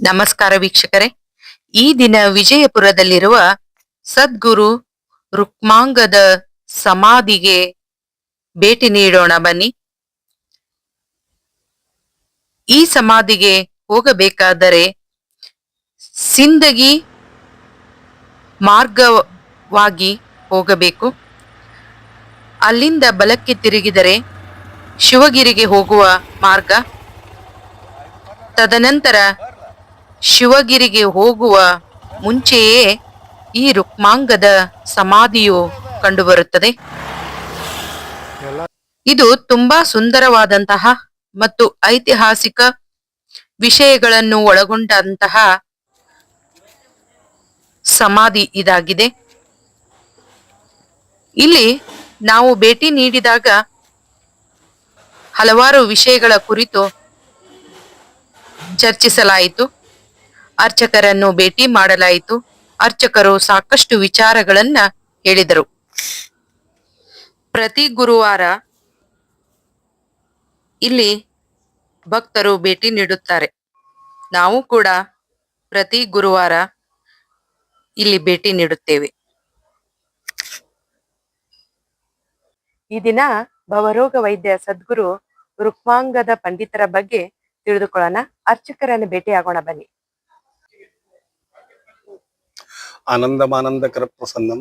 ನಮಸ್ಕಾರ ವೀಕ್ಷಕರೇ. ಈ ದಿನ ವಿಜಯಪುರದಲ್ಲಿರುವ ಸದ್ಗುರು ರುಕ್ಮಾಂಗದ ಸಮಾಧಿಗೆ ಭೇಟಿ ನೀಡೋಣ ಬನ್ನಿ. ಈ ಸಮಾಧಿಗೆ ಹೋಗಬೇಕಾದರೆ ಸಿಂದಗಿ ಮಾರ್ಗವಾಗಿ ಹೋಗಬೇಕು. ಅಲ್ಲಿಂದ ಬಲಕ್ಕೆ ತಿರುಗಿದರೆ ಶಿವಗಿರಿಗೆ ಹೋಗುವ ಮಾರ್ಗ. ತದನಂತರ ಶಿವಗಿರಿಗೆ ಹೋಗುವ ಮುಂಚೆಯೇ ಈ ರುಕ್ಮಾಂಗದ ಸಮಾಧಿಯು ಕಂಡುಬರುತ್ತದೆ. ಇದು ತುಂಬಾ ಸುಂದರವಾದಂತಹ ಮತ್ತು ಐತಿಹಾಸಿಕ ವಿಷಯಗಳನ್ನು ಒಳಗೊಂಡಂತಹ ಸಮಾಧಿ ಇದಾಗಿದೆ. ಇಲ್ಲಿ ನಾವು ಭೇಟಿ ನೀಡಿದಾಗ ಹಲವಾರು ವಿಷಯಗಳ ಕುರಿತು ಚರ್ಚಿಸಲಾಯಿತು. ಅರ್ಚಕರನ್ನು ಭೇಟಿ ಮಾಡಲಾಯಿತು. ಅರ್ಚಕರು ಸಾಕಷ್ಟು ವಿಚಾರಗಳನ್ನ ಹೇಳಿದರು. ಪ್ರತಿ ಗುರುವಾರ ಇಲ್ಲಿ ಭಕ್ತರು ಭೇಟಿ ನೀಡುತ್ತಾರೆ. ನಾವು ಕೂಡ ಪ್ರತಿ ಗುರುವಾರ ಇಲ್ಲಿ ಭೇಟಿ ನೀಡುತ್ತೇವೆ. ಈ ದಿನ ಭವರೋಗ ವೈದ್ಯ ಸದ್ಗುರು ರುಕ್ಮಾಂಗದ ಪಂಡಿತರ ಬಗ್ಗೆ ತಿಳಿದುಕೊಳ್ಳೋಣ. ಅರ್ಚಕರನ್ನು ಭೇಟಿಯಾಗೋಣ ಬನ್ನಿ. ಆನಂದಮಾನಂದಕರ ಪ್ರಸನ್ನಂ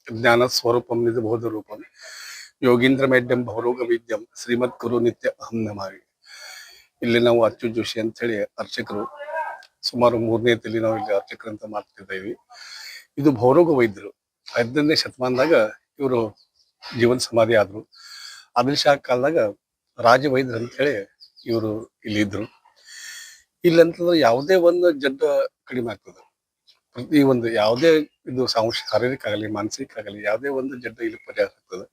ಜ್ಞಾನ ಸ್ವರೂಪಂ ನಿಜಬೋಧ ರೂಪಂ ಯೋಗೀಂದ್ರ ಮೇಡ್ಯಂ ಭವರೋಗ ವೈದ್ಯಂ ಶ್ರೀಮದ್ ಗುರು ನಿತ್ಯ ಅಹಂ ನಮಾಮಿ. ಇಲ್ಲಿ ನಾವು ಅಚ್ಚು ಜೋಶಿ ಅಂತ ಹೇಳಿ ಅರ್ಚಕರು, ಸುಮಾರು 3ನೇ ತಲೆ ನಾವು ಇಲ್ಲಿ ಅರ್ಚಕರಂತ ಮಾಡ್ತಿದ್ದೇವೆ. ಇದು ಭವರೋಗ ವೈದ್ಯರು. 15ನೇ ಶತಮಾನದಾಗ ಇವರು ಜೀವನ ಸಮಾಧಿ ಆದ್ರು. ಆದಿಲ್ ಶಾ ಕಾಲದಾಗ ರಾಜ ವೈದ್ಯರು ಅಂತ ಹೇಳಿ ಇವರು ಇಲ್ಲಿ ಇದ್ರು. ಇಲ್ಲಿ ಅಂತಂದ್ರೆ ಯಾವುದೇ ಒಂದು ಜಡ್ಡ ಕಡಿಮೆ ಆಗ್ತದೆ. ಪ್ರತಿ ಒಂದು ಯಾವುದೇ ಇದು ಶಾರೀರಿಕ ಆಗಲಿ ಮಾನಸಿಕ ಆಗಲಿ ಯಾವುದೇ ಒಂದು ಜಡ್ಡ ಇಲ್ಲಿ ಪರಿಹಾರ ಆಗ್ತದೆ.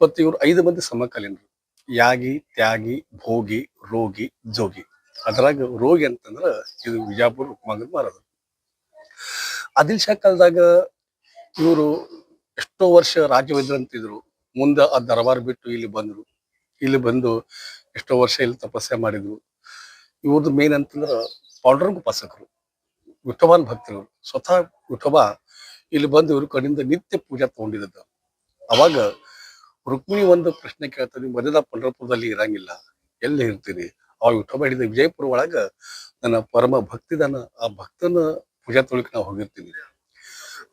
ಮತ್ತು ಇವರು 5 ಮಂದಿ ಸಮಕಾಲೀನರು: ಯಾಗಿ, ತ್ಯಾಗಿ, ಭೋಗಿ, ರೋಗಿ, ಜೋಗಿ. ಅದ್ರಾಗ ರೋಗಿ ಅಂತಂದ್ರ ಇದು ವಿಜಾಪುರ ರುಕ್ಮಾಂಗದ ಮಹಾರಾಜರು. ಆದಿಲ್ ಶಾ ಕಾಲದಾಗ ಇವರು ಎಷ್ಟೋ ವರ್ಷ ರಾಜ್ಯವೈದ್ಯರು ಅಂತಿದ್ರು. ಮುಂದೆ ಆ ದರಬಾರ್ ಬಿಟ್ಟು ಇಲ್ಲಿ ಬಂದ್ರು. ಇಲ್ಲಿ ಬಂದು ಎಷ್ಟೋ ವರ್ಷ ಇಲ್ಲಿ ತಪಸ್ಸೆ ಮಾಡಿದ್ರು. ಇವ್ರದ್ದು ಮೇನ್ ಅಂತಂದ್ರ ಪಾಂಡುರಂಗ ಉಪಾಸಕರು, ವಿಠೋಬಾನ್ ಭಕ್ತರು. ಸ್ವತಃ ವಿಠೋಬ ಇಲ್ಲಿ ಬಂದು ಇವ್ರ ಕಡೆಯಿಂದ ನಿತ್ಯ ಪೂಜಾ ತಗೊಂಡಿದ್ದ. ಅವಾಗ ರುಕ್ಮಿಣಿ ಒಂದು ಪ್ರಶ್ನೆ ಕೇಳ್ತಾರೆ, ಮಧ್ಯದ ಪಂಢರಪುರದಲ್ಲಿ ಇರಂಗಿಲ್ಲ, ಎಲ್ಲಿ ಇರ್ತೀರಿ? ಅವಾಗ ವಿಠೋಬ ಹಿಡಿದ ವಿಜಯಪುರ ಒಳಗ ನನ್ನ ಪರಮ ಭಕ್ತಿದಾನ, ಆ ಭಕ್ತನ ಪೂಜಾ ತೊಳಿಕ್ ನಾವು ಹೋಗಿರ್ತೀನಿ.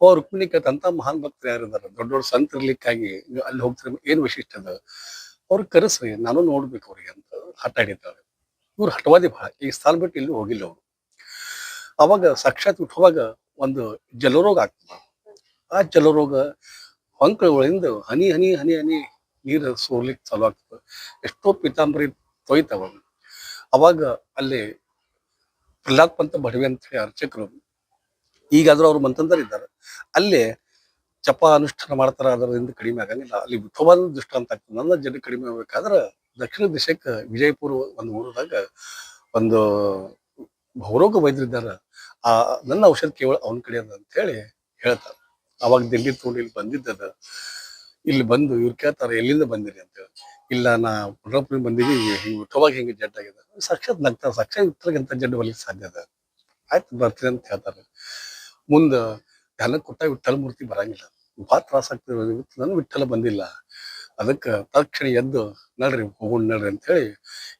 ಅವ ರುಕ್ಮಿಣಿ ಕೇಳ್ತ, ಅಂತ ಮಹಾನ್ ಭಕ್ತರು ಯಾರಿದಾರ, ದೊಡ್ಡ ದೊಡ್ಡ ಸಂತ ಇರ್ಲಿಕ್ಕಾಗಿ ಅಲ್ಲಿ ಹೋಗ್ತೀರಿ, ಏನ್ ವಿಶಿಷ್ಟ ಅದ? ಅವ್ರಿಗೆ ಕರೆಸ್ರಿ, ನಾನು ನೋಡ್ಬೇಕು ಅವ್ರಿಗೆ ಅಂತ ಹಠ ಹಿಡಿತಾಳೆ. ಇವ್ರು ಹಠವಾದಿ ಬಹಳ. ಈ ಸ್ಥಳ ಬಿಟ್ಟು ಇಲ್ಲಿ ಹೋಗಿಲ್ಲ ಅವರು. ಅವಾಗ ಸಾಕ್ಷಾತ್ ವಿಠೋಬಾಗ ಒಂದು ಜಲರೋಗ ಆಗ್ತದ. ಆ ಜಲರೋಗ ಹೊಂಕಳಗಳಿಂದ ಹನಿ ಹನಿ ಹನಿ ಹನಿ ನೀರು ಸೋರ್ಲಿಕ್ಕೆ ಚಾಲು ಆಗ್ತದೆ. ಎಷ್ಟೋ ಪೀತಾಂಬರಿ ತೊಯ್ತವ. ಅವಾಗ ಅಲ್ಲಿ ಪ್ರಹ್ಲಾದ್ ಪಂತ ಬಡವೆ ಅಂತ ಹೇಳಿ ಅರ್ಚಕರು, ಈಗಾದ್ರೂ ಅವ್ರು ಮಂತಂದರಿದ್ದಾರೆ, ಅಲ್ಲೇ ಜಪ ಅನುಷ್ಠಾನ ಮಾಡ್ತಾರ. ಅದರಿಂದ ಕಡಿಮೆ ಆಗಂಗಿಲ್ಲ. ಅಲ್ಲಿ ವಿಠೋಬಾದ ದೃಷ್ಟಾಂತ ಆಗ್ತದೆ. ನನ್ನ ಜನ ಕಡಿಮೆ ಆಗ್ಬೇಕಾದ್ರೆ ದಕ್ಷಿಣ ದಿಶಕ್ಕೆ ವಿಜಯಪುರ ಒಂದು ಊರದಾಗ ಒಂದು ಭವರೋಗ ವೈದ್ಯರಿದ್ದಾರ. ಆ ನನ್ನ ಔಷಧ ಕೇವಲ ಅವನ ಕಡೆ ಅದ ಅಂತ ಹೇಳಿ ಹೇಳ್ತಾರೆ. ಅವಾಗ ದಿಲ್ಲಿ ತಗೊಂಡು ಇಲ್ಲಿ ಬಂದಿದ್ದದ. ಇಲ್ಲಿ ಬಂದು ಇವ್ರು ಕೇಳ್ತಾರೆ, ಎಲ್ಲಿಂದ ಬಂದಿರಿ ಅಂತ ಹೇಳಿ. ಇಲ್ಲ, ನಾ ಪುನರ್ಪುರಿ ಬಂದಿದ್ದೀವಿ, ಹಿಂಗೆ ವಿಠೋಬಾಗ ಹಿಂಗೆ ಜಡ್ ಆಗಿದೆ. ಸಾಕ್ಷಾತ್ ನಗ್ತಾರೆ. ಸಾಕ್ಷಾತ್ ವಿಠಲಗಿಂತ ಜಡ್ ಬರ್ಲಿಕ್ಕೆ ಸಾಧ್ಯ ಅದ. ಆಯ್ತು ಬರ್ತೀನಿ ಅಂತ ಹೇಳ್ತಾರೆ. ಮುಂದ ಧ್ಯಾನ ಕೊಟ್ಟ ವಿಠಲ ಮೂರ್ತಿ ಬರಂಗಿಲ್ಲ. ಭಾಳ ತ್ರಾಸ ಆಗ್ತದೆ. ನಾನು ವಿಠಲ ಬಂದಿಲ್ಲ. ಅದಕ್ಕೆ ತಕ್ಷಣ ಎದ್ದು ನಡ್ರಿ ಹೋಗೋಣ ನಡ್ರಿ ಅಂತ ಹೇಳಿ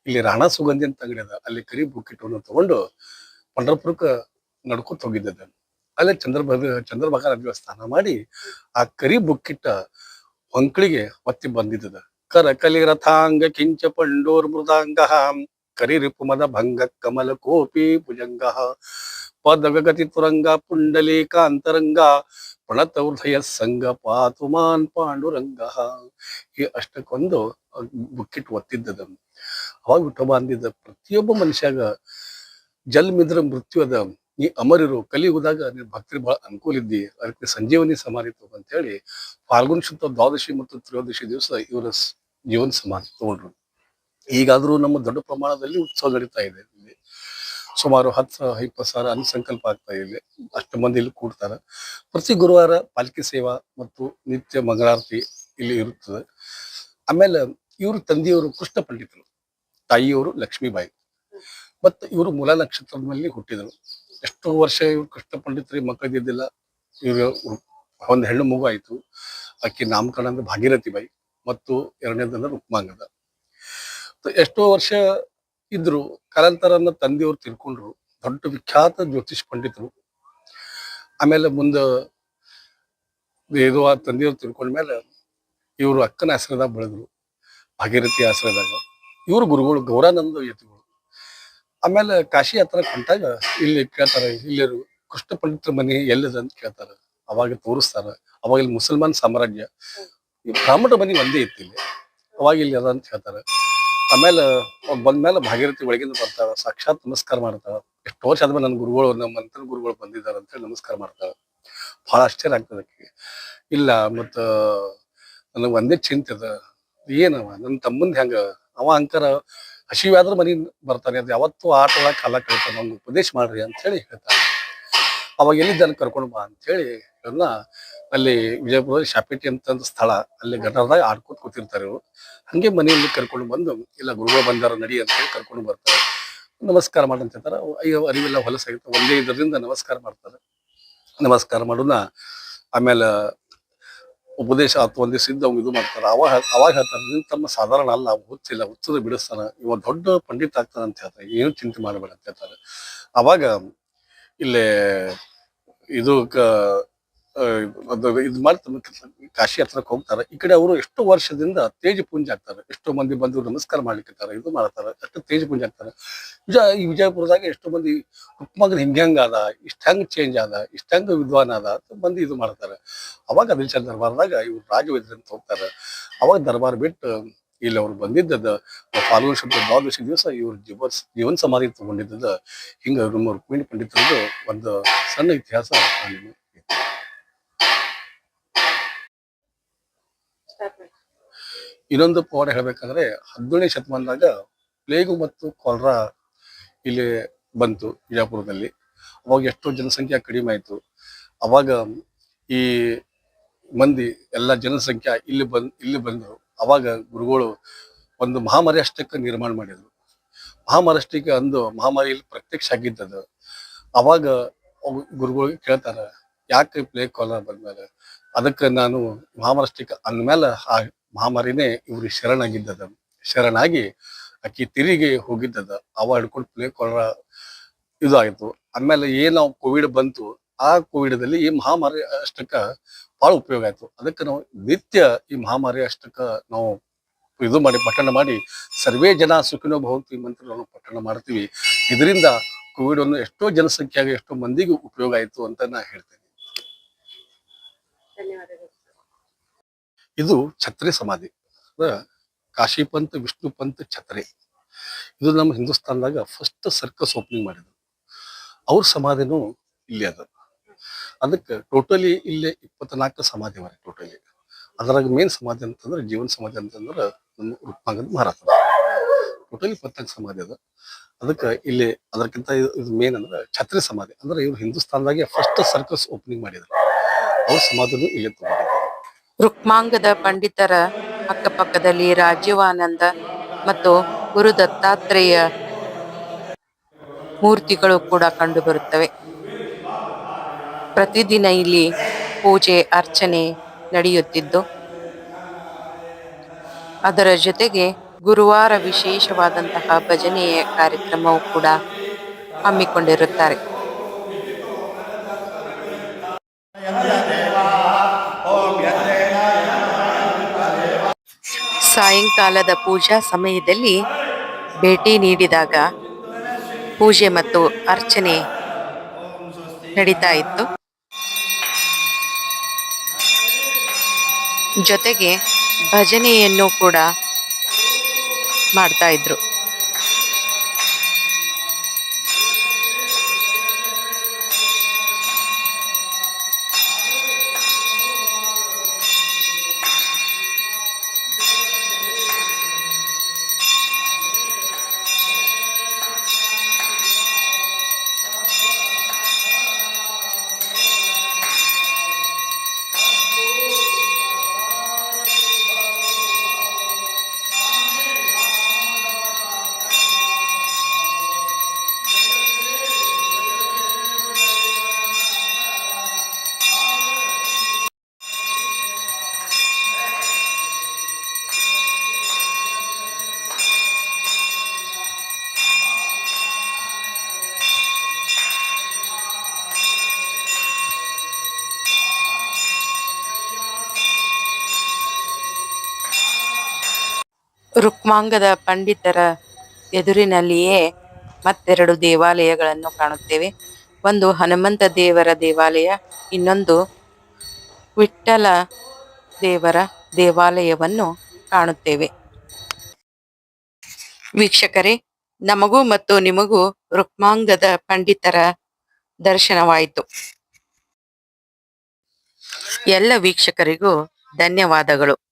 ಇಲ್ಲಿ ರಾಣಾ ಸುಗಂಧಿ ಅಂತ ಅಂಗಡಿ ಅದ, ಅಲ್ಲಿ ಕರಿ ಬುಕ್ಕಿಟ್ಟವನ್ನು ತಗೊಂಡು ಪಂಢರಪುರಕ್ಕೆ ನಡ್ಕೊತ ಹೋಗಿದ್ದ. ಅಲ್ಲೇ ಚಂದ್ರಭಾಗ ನದಿಯ ಸ್ನಾನ ಮಾಡಿ ಆ ಕರಿ ಬುಕ್ಕಿಟ್ಟ ಹೊಂಕಳಿಗೆ ಒತ್ತಿ ಬಂದಿದ್ದದ. ಕರ ಕಲಿ ರಥಾಂಗ ಕಿಂಚ ಪಂಡೋರ್ ಮೃದಾಂಗ ಕರಿ ರಿಪುಮದ ಭಂಗ ಕಮಲ ಕೋಪಿ ಭುಜಂಗ ಪದಗತಿ ತುರಂಗ ಪುಂಡಲೀಕ ಅಂತರಂಗ ಪ್ರಣತ ಹೃದಯ ಸಂಗ ಪಾತುಮಾನ್ ಪಾಂಡುರಂಗ. ಈ ಅಷ್ಟಕ್ಕೊಂದು ಬುಕ್ಕಿಟ್ಟು ಒತ್ತಿದ್ದದ. ಅವಾಗ ವಿಠೋಬ ಅಂದಿದ್ದ, ಪ್ರತಿಯೊಬ್ಬ ಮನುಷ್ಯಾಗ ಜಲ್ಮಿದ್ರ ಮೃತ್ಯು ಅದ, ನೀ ಅಮರಿರು, ಕಲಿಯುಗದಾಗ ನೀನ್ ಭಕ್ತರಿಗೆ ಬಹಳ ಅನುಕೂಲ ಇದ್ದಿ, ಅದಕ್ಕೆ ಸಂಜೀವನಿ ಸಮಾಧಿತು ಅಂತ ಹೇಳಿ ಫಾಲ್ಗುನ್ ಶುದ್ಧ ದ್ವಾದಶಿ ಮತ್ತು ತ್ರಯೋದಶಿ ದಿವಸ ಇವರ ಜೀವನ ಸಮಾಧಿ ತಗೊಂಡ್ರು. ಈಗಾದ್ರೂ ನಮ್ಮ ದೊಡ್ಡ ಪ್ರಮಾಣದಲ್ಲಿ ಉತ್ಸವ ನಡೀತಾ ಇದೆ. ಇಲ್ಲಿ ಸುಮಾರು 10,000-20,000 ಅನುಸಂಕಲ್ಪ ಆಗ್ತಾ ಇದೆ. ಅಷ್ಟು ಮಂದಿ ಇಲ್ಲಿ ಕೂಡ್ತಾರ. ಪ್ರತಿ ಗುರುವಾರ ಪಾಲ್ಕಿ ಸೇವಾ ಮತ್ತು ನಿತ್ಯ ಮಂಗಳಾರತಿ ಇಲ್ಲಿ ಇರುತ್ತದೆ. ಆಮೇಲೆ ಇವರು ತಂದೆಯವರು ಕೃಷ್ಣ ಪಂಡಿತರು, ತಾಯಿಯವರು ಲಕ್ಷ್ಮೀಬಾಯಿ. ಮತ್ತು ಇವರು ಮೂಲ ನಕ್ಷತ್ರದಲ್ಲಿ ಹುಟ್ಟಿದರು. ಎಷ್ಟೋ ವರ್ಷ ಇವ್ರು ಕೃಷ್ಣ ಪಂಡಿತರಿಗೆ ಮಕ್ಕಳಿದ್ದಿದ್ದಿಲ್ಲ. ಇವ್ರು ಒಂದು ಹೆಣ್ಣು ಮಗು ಆಯಿತು. ಆಕೆ ನಾಮಕರಣ ಅಂದ್ರೆ ಭಾಗೀರಥಿ ಬಾಯಿ ಮತ್ತು ಎರಡನೇದಂದ್ರೆ ರುಕ್ಮಾಂಗದ. ಎಷ್ಟೋ ವರ್ಷ ಇದ್ರು. ಕಾಲಾಂತರ ತಂದೆಯವರು ತಿಳ್ಕೊಂಡ್ರು. ದೊಡ್ಡ ವಿಖ್ಯಾತ ಜ್ಯೋತಿಷ್ ಪಂಡಿತರು. ಆಮೇಲೆ ಮುಂದೆ ಇದು ಆ ತಂದೆಯವ್ರು ತಿಳ್ಕೊಂಡ್ಮೇಲೆ ಇವರು ಅಕ್ಕನ ಆಶ್ರಯದಾಗ ಬೆಳೆದ್ರು, ಭಾಗೀರಥಿ ಆಶ್ರಯದಾಗ. ಇವ್ರು ಗುರುಗಳು ಗೌರಾನಂದ ಯತಿಗಳು. ಆಮೇಲೆ ಕಾಶಿ ಹತ್ರ ಹೊಂಟಾಗ ಇಲ್ಲಿ ಕೇಳ್ತಾರ, ಇಲ್ಲಿರು ಕೃಷ್ಣ ಪಂಡಿತರ ಮನೆ ಎಲ್ಲಿದೆ ಅಂತ ಕೇಳ್ತಾರ. ಅವಾಗ ತೋರಿಸ್ತಾರ. ಅವಾಗ ಇಲ್ಲಿ ಮುಸಲ್ಮಾನ್ ಸಾಮ್ರಾಜ್ಯ, ಈ ಬ್ರಾಹ್ಮಣ ಮನೆ ಒಂದೇ ಇತ್ತು ಇಲ್ಲಿ. ಅವಾಗ ಇಲ್ಲಿ ಅದ ಅಂತ ಹೇಳ್ತಾರೆ. ಆಮೇಲೆ ಬಂದ್ಮೇಲೆ ಭಾಗೀರಥಿ ಒಳಗಿಂದ ಬರ್ತಾವ, ಸಾಕ್ಷಾತ್ ನಮಸ್ಕಾರ ಮಾಡ್ತಾವ. ಎಷ್ಟು ವರ್ಷ ಆದ್ಮೇಲೆ ನನ್ನ ಗುರುಗಳು, ನಮ್ಮ ಮಂತ್ರ ಗುರುಗಳು ಬಂದಿದ್ದಾರೆ ಅಂತ ಹೇಳಿ ನಮಸ್ಕಾರ ಮಾಡ್ತಾವ. ಬಹಳ ಆಶ್ಚರ್ಯ ಆಗ್ತದೆ ಆಕೆಗೆ. ಇಲ್ಲ ಮತ್ತ ನನಗೆ ಒಂದೇ ಚಿಂತೆ ಅದ, ಏನವ ನನ್ನ ತಮ್ಮಂದ್ ಹೆಂಗ, ಅವ ಅಂಕರ ಹಸಿವಾದ್ರ ಮನಿ ಬರ್ತಾನೆ, ಅದು ಯಾವತ್ತೂ ಆಟ ಒಳಗೆ ಕಾಲ ಕಳಿತಾನೆ, ಒಂದು ಉಪದೇಶ ಮಾಡ್ರಿ ಅಂತ ಹೇಳಿ ಹೇಳ್ತಾರೆ. ಅವಾಗ ಎಲ್ಲಿದ್ದಾನೆ ಕರ್ಕೊಂಡು ಬಾ ಅಂತ ಹೇಳಿ ಇವ್ರನ್ನ ಅಲ್ಲಿ ವಿಜಯಪುರದಲ್ಲಿ ಶಾಪೇಟಿ ಅಂತ ಸ್ಥಳ, ಅಲ್ಲಿ ಗಟಾರದಾಗ ಆಡ್ಕೊತ ಕೂತಿರ್ತಾರೆ ಇವರು. ಹಂಗೆ ಮನೆಯಲ್ಲಿ ಕರ್ಕೊಂಡು ಬಂದು, ಇಲ್ಲ ಗುರುಗಳು ಬಂದಾರ ನಡಿ ಅಂತ ಹೇಳಿ ಕರ್ಕೊಂಡು ಬರ್ತಾರೆ. ನಮಸ್ಕಾರ ಮಾಡಂತ ಹೇಳ್ತಾರೆ. ಅಯ್ಯೋ ಅರಿವಿಲ್ಲ ಹೊಲಸಾಗಿತ್ತು, ಒಂದೇ ಇದರಿಂದ ನಮಸ್ಕಾರ ಮಾಡ್ತಾರೆ. ನಮಸ್ಕಾರ ಮಾಡೋಣ. ಆಮೇಲೆ ಉಪದೇಶ ಆತು, ಒಂದೇ ಸಿದ್ಧ ಅವ್ನು ಇದು ಮಾಡ್ತಾರೆ. ಅವಾಗ ಹೇಳ್ತಾರೆ, ನಿನ್ ತಮ್ಮ ಸಾಧಾರಣ ಅಲ್ಲ, ಹುಚ್ಚಿಲ್ಲ, ಹುಚ್ಚದ ಬಿಡಿಸ್ತಾನ, ಇವ ದೊಡ್ಡ ಪಂಡಿತ ಆಗ್ತಾನ ಅಂತ ಹೇಳ್ತಾರೆ. ಏನು ಚಿಂತೆ ಮಾಡಬೇಡ ಅಂತ ಹೇಳ್ತಾರೆ. ಅವಾಗ ಇಲ್ಲೇ ಇದು ಇದು ಮಾಡ್ತಾರೆ, ಕಾಶಿ ಹತ್ರಕ್ಕೆ ಹೋಗ್ತಾರೆ. ಈ ಕಡೆ ಅವರು ಎಷ್ಟೋ ವರ್ಷದಿಂದ ತೇಜ್ ಪುಂಜ ಆಗ್ತಾರೆ. ಎಷ್ಟೋ ಮಂದಿ ಬಂದು ನಮಸ್ಕಾರ ಮಾಡ್ಲಿಕ್ಕೆ ಇದು ಮಾಡ್ತಾರೆ, ಅಷ್ಟು ತೇಜ್ ಪುಂಜ ಆಗ್ತಾರೆ. ಈ ವಿಜಯಪುರದಾಗ ಎಷ್ಟೋ ಮಂದಿ ರುಕ್ಮಗನ ಹಿಂಗ ಆದ, ಇಷ್ಟ ಹೆಂಗ್ ಚೇಂಜ್ ಆದ, ಇಷ್ಟ ಹೆಂಗ್ ವಿದ್ವಾನ್ ಆದ ಅಂತ ಮಂದಿ ಇದು ಮಾಡ್ತಾರೆ. ಅವಾಗ ಅದಿಲ್ ದರ್ಬಾರ್ದಾಗ ಇವ್ರು ರಾಜವೈದ್ಯ ಅಂತ ಹೋಗ್ತಾರೆ. ಅವಾಗ ದರ್ಬಾರ್ ಬಿಟ್ಟು ಇಲ್ಲಿ ಅವ್ರು ಬಂದಿದ್ದದ ಫಾಲ್ಗುಣ ಶುದ್ಧ ದ್ವಾದಶಿ ದಿವಸ ಇವ್ರ ಜೀವನ ಸಮಾಧಿ ತಗೊಂಡಿದ್ದದ. ಹಿಂಗ ನಮ್ಮ ರುಕ್ಮಿಣಿ ಪಂಡಿತರದ್ದು ಒಂದು ಸಣ್ಣ ಇತಿಹಾಸ. ಇನ್ನೊಂದು ಪವಾಡ ಹೇಳ್ಬೇಕಂದ್ರೆ, 17ನೇ ಶತಮಾನದಾಗ ಪ್ಲೇಗು ಮತ್ತು ಕಾಲರಾ ಇಲ್ಲಿ ಬಂತು ವಿಜಯಪುರದಲ್ಲಿ. ಅವಾಗ ಎಷ್ಟೋ ಜನಸಂಖ್ಯೆ ಕಡಿಮೆ ಆಯ್ತು. ಅವಾಗ ಈ ಮಂದಿ ಎಲ್ಲ ಜನಸಂಖ್ಯೆ ಇಲ್ಲಿ ಬಂದರು. ಅವಾಗ ಗುರುಗಳು ಒಂದು ಮಹಾಮಾರಿ ಅಷ್ಟಕ್ಕೆ ನಿರ್ಮಾಣ ಮಾಡಿದ್ರು. ಮಹಾಮಾರಿ ಅಷ್ಟಕ್ಕೆ ಅಂದು ಮಹಾಮಾರಿಯಲ್ಲಿ ಪ್ರತ್ಯಕ್ಷ ಆಗಿದ್ದದು. ಅವಾಗ ಗುರುಗಳಿಗೆ ಕೇಳ್ತಾರ, ಯಾಕೆ ಪ್ಲೇಗ್ ಕಾಲರಾ ಬಂದ್ಮೇಲೆ? ಅದಕ್ಕೆ ನಾನು ಮಹಾಮಾರಷ್ಟಿಕ ಅಂದ್ಮೇಲೆ ಆ ಮಹಾಮಾರಿನೇ ಇವ್ರಿಗೆ ಶರಣಾಗಿದ್ದದ. ಶರಣಾಗಿ ಆಕಿ ತಿರುಗಿ ಹೋಗಿದ್ದದ. ಅವ ಹಿಡ್ಕೊಂಡು ಪ್ಲೇಗ್ ಕಾಲರಾ ಇದು ಆಯ್ತು. ಆಮೇಲೆ ನಾವು ಕೋವಿಡ್ ಬಂತು, ಆ ಕೋವಿಡ್ದಲ್ಲಿ ಈ ಮಹಾಮಾರಿ ಅಷ್ಟಕ್ಕ ಬಹಳ ಉಪಯೋಗ ಆಯ್ತು. ಅದಕ್ಕೆ ನಾವು ನಿತ್ಯ ಈ ಮಹಾಮಾರಿ ಅಷ್ಟಕ್ಕ ನಾವು ಇದು ಮಾಡಿ ಪಠಣ ಮಾಡಿ, ಸರ್ವೇ ಜನ ಸುಖಿನೋ ಭವಂತು ಈ ಮಂತ್ರ ನಾವು ಪಠಣ ಮಾಡ್ತೀವಿ. ಇದರಿಂದ ಕೋವಿಡ್ ಅನ್ನು ಎಷ್ಟೋ ಜನಸಂಖ್ಯೆಯಾಗಿ ಎಷ್ಟೋ ಮಂದಿಗೆ ಉಪಯೋಗ ಆಯ್ತು ಅಂತ ನಾ ಹೇಳ್ತೇನೆ. ಇದು ಛತ್ರಿ ಸಮಾಧಿ, ಕಾಶಿ ಪಂತ್ ವಿಷ್ಣು ಪಂತ್ ಛತ್ರಿ. ಇದು ನಮ್ಮ ಹಿಂದೂಸ್ತಾನದಾಗ ಫಸ್ಟ್ ಸರ್ಕಸ್ ಓಪನಿಂಗ್ ಮಾಡಿದ್ರು. ಅವ್ರ ಸಮಾಧಿನೂ ಇಲ್ಲಿ ಅದ. ಅದಕ್ಕೆ ಟೋಟಲಿ ಇಲ್ಲೇ 24 ಸಮಾಧಿ ಅವ ಟೋಟಲಿ. ಅದ್ರಾಗ ಮೇನ್ ಸಮಾಧಿ ಅಂತಂದ್ರೆ ಜೀವನ ಸಮಾಧಿ ಅಂತಂದ್ರೆ ನಮ್ಮ ರುಕ್ಮಾಂಗದ ಮಹಾರಾಜ. ಟೋಟಲಿ 24 ಸಮಾಧಿ ಅದ. ಅದಕ್ಕೆ ಇಲ್ಲಿ ಅದಕ್ಕಿಂತ ಇದು ಮೇನ್ ಅಂದ್ರೆ ಛತ್ರಿ ಸಮಾಧಿ. ಅಂದ್ರೆ ಇವ್ರು ಹಿಂದೂಸ್ತಾನದಾಗೆ ಫಸ್ಟ್ ಸರ್ಕಸ್ ಓಪನಿಂಗ್ ಮಾಡಿದ್ರು. ಅವ್ರ ಸಮಾಧಿನೂ ಇಲ್ಲಿ ತಗೊಂಡಿದ್ರು. ರುಕ್ಮಾಂಗದ ಪಂಡಿತರ ಅಕ್ಕಪಕ್ಕದಲ್ಲಿ ರಾಜೀವಾನಂದ ಮತ್ತು ಗುರು ದತ್ತಾತ್ರೇಯ ಮೂರ್ತಿಗಳು ಕೂಡ ಕಂಡುಬರುತ್ತವೆ. ಪ್ರತಿದಿನ ಇಲ್ಲಿ ಪೂಜೆ ಅರ್ಚನೆ ನಡೆಯುತ್ತಿದ್ದು, ಅದರ ಜೊತೆಗೆ ಗುರುವಾರ ವಿಶೇಷವಾದಂತಹ ಭಜನೆಯ ಕಾರ್ಯಕ್ರಮವು ಕೂಡ ಹಮ್ಮಿಕೊಂಡಿರುತ್ತಾರೆ. ಸಾಯಂಕಾಲದ ಪೂಜಾ ಸಮಯದಲ್ಲಿ ಭೇಟಿ ನೀಡಿದಾಗ ಪೂಜೆ ಮತ್ತು ಅರ್ಚನೆ ನಡೀತಾ ಇತ್ತು. ಜೊತೆಗೆ ಭಜನೆಯನ್ನು ಕೂಡ ಮಾಡ್ತಾ ಇದ್ರು. ರುಕ್ಮಾಂಗದ ಪಂಡಿತರ ಎದುರಿನಲ್ಲಿಯೇ ಮತ್ತೆರಡು ದೇವಾಲಯಗಳನ್ನು ಕಾಣುತ್ತೇವೆ. ಒಂದು ಹನುಮಂತ ದೇವರ ದೇವಾಲಯ, ಇನ್ನೊಂದು ವಿಠ್ಠಲ ದೇವರ ದೇವಾಲಯವನ್ನು ಕಾಣುತ್ತೇವೆ. ವೀಕ್ಷಕರೇ, ನಮಗೂ ಮತ್ತು ನಿಮಗೂ ರುಕ್ಮಾಂಗದ ಪಂಡಿತರ ದರ್ಶನವಾಯಿತು. ಎಲ್ಲ ವೀಕ್ಷಕರಿಗೂ ಧನ್ಯವಾದಗಳು.